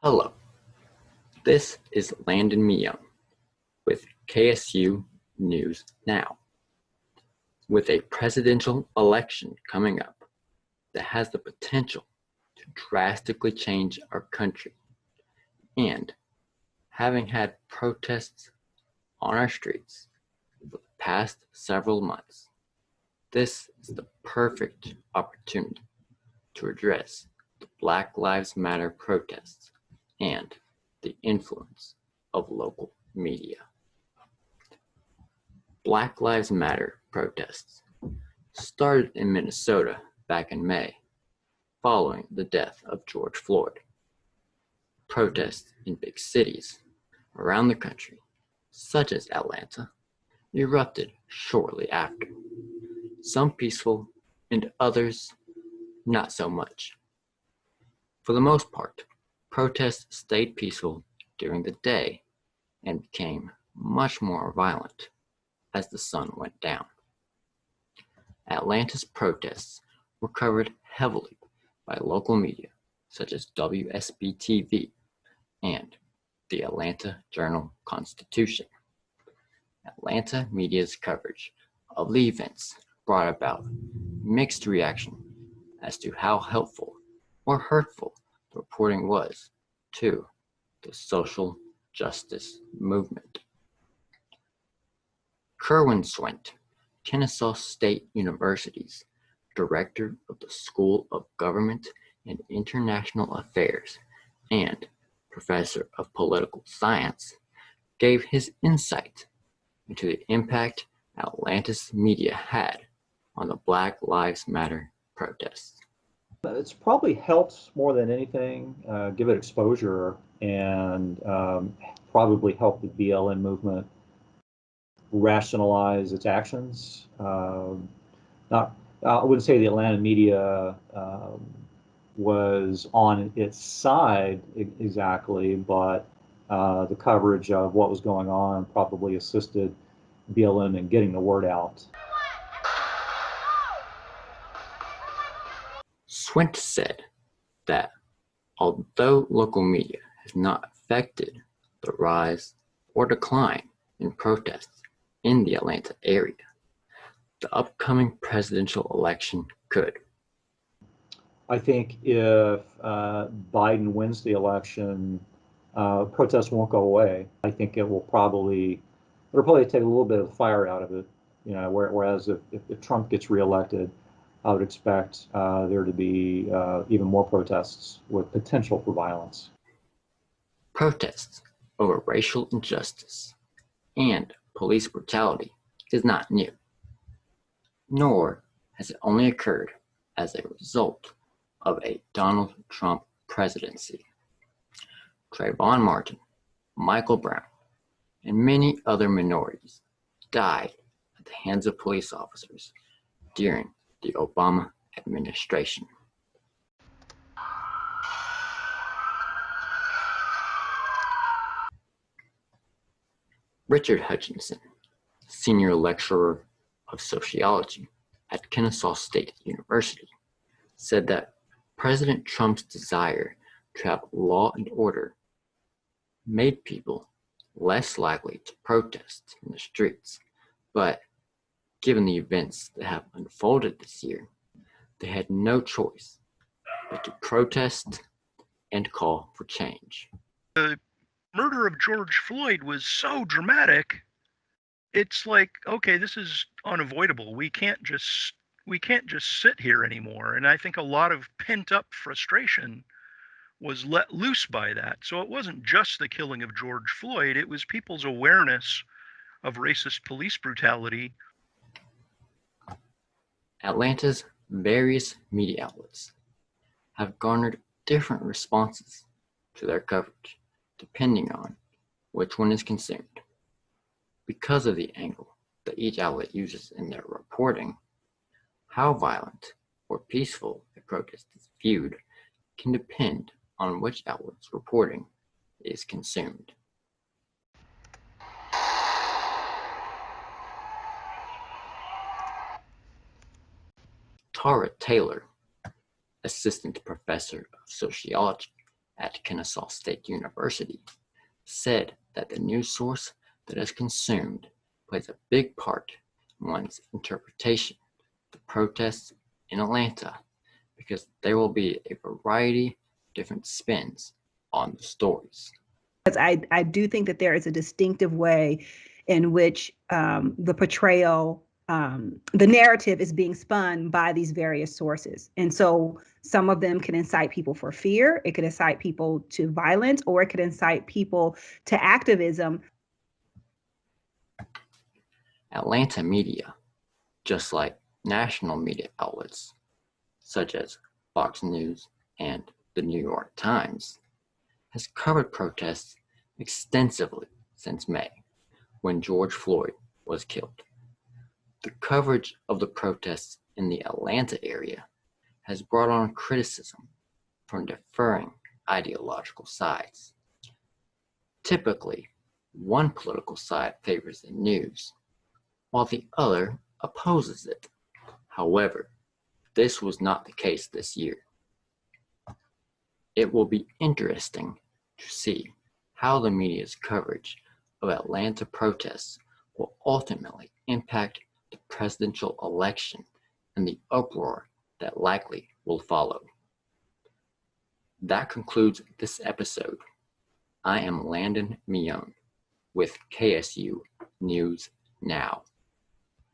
Hello, this is Landon Meyoung with KSU News Now. With a presidential election coming up that has the potential to drastically change our country, and having had protests on our streets for the past several months, this is the perfect opportunity to address the Black Lives Matter protests and the influence of local media. Black Lives Matter protests started in Minnesota back in May, following the death of George Floyd. Protests in big cities around the country, such as Atlanta, erupted shortly after. Some peaceful and others not so much. For the most part, protests stayed peaceful during the day and became much more violent as the sun went down. Atlanta's protests were covered heavily by local media such as WSB-TV and the Atlanta Journal-Constitution. Atlanta media's coverage of the events brought about mixed reaction as to how helpful or hurtful the reporting was to the social justice movement. Kerwin Swint, Kennesaw State University's director of the School of Government and International Affairs and professor of political science, gave his insight into the impact Atlanta's media had on the Black Lives Matter protests. It's probably helped more than anything give it exposure and probably help the BLM movement rationalize its actions. I wouldn't say the Atlanta media was on its side exactly, but the coverage of what was going on probably assisted BLM in getting the word out. Swint said that although local media has not affected the rise or decline in protests in the Atlanta area, the upcoming presidential election could. I think if Biden wins the election, protests won't go away. I think it'll probably take a little bit of the fire out of it. Whereas if Trump gets reelected, I would expect there to be even more protests with potential for violence. Protests over racial injustice and police brutality is not new, nor has it only occurred as a result of a Donald Trump presidency. Trayvon Martin, Michael Brown, and many other minorities died at the hands of police officers during the Obama administration. Richard Hutchinson, senior lecturer of sociology at Kennesaw State University, said that President Trump's desire to have law and order made people less likely to protest in the streets, but given the events that have unfolded this year, they had no choice but to protest and call for change. The murder of George Floyd was so dramatic. It's like, okay, this is unavoidable. We can't just sit here anymore. And I think a lot of pent-up frustration was let loose by that. So it wasn't just the killing of George Floyd, it was people's awareness of racist police brutality. Atlanta's various media outlets have garnered different responses to their coverage, depending on which one is consumed. Because of the angle that each outlet uses in their reporting, how violent or peaceful a protest is viewed can depend on which outlet's reporting is consumed. Tara Taylor, assistant professor of sociology at Kennesaw State University, said that the news source that is consumed plays a big part in one's interpretation of the protests in Atlanta because there will be a variety of different spins on the stories. I do think that there is a distinctive way in which the portrayal, the narrative is being spun by these various sources. And so some of them can incite people for fear, it could incite people to violence, or it could incite people to activism. Atlanta media, just like national media outlets such as Fox News and the New York Times, has covered protests extensively since May, when George Floyd was killed. The coverage of the protests in the Atlanta area has brought on criticism from differing ideological sides. Typically, one political side favors the news, while the other opposes it. However, this was not the case this year. It will be interesting to see how the media's coverage of Atlanta protests will ultimately impact the presidential election and the uproar that likely will follow. That concludes this episode. I am Landon Mion with KSU News Now.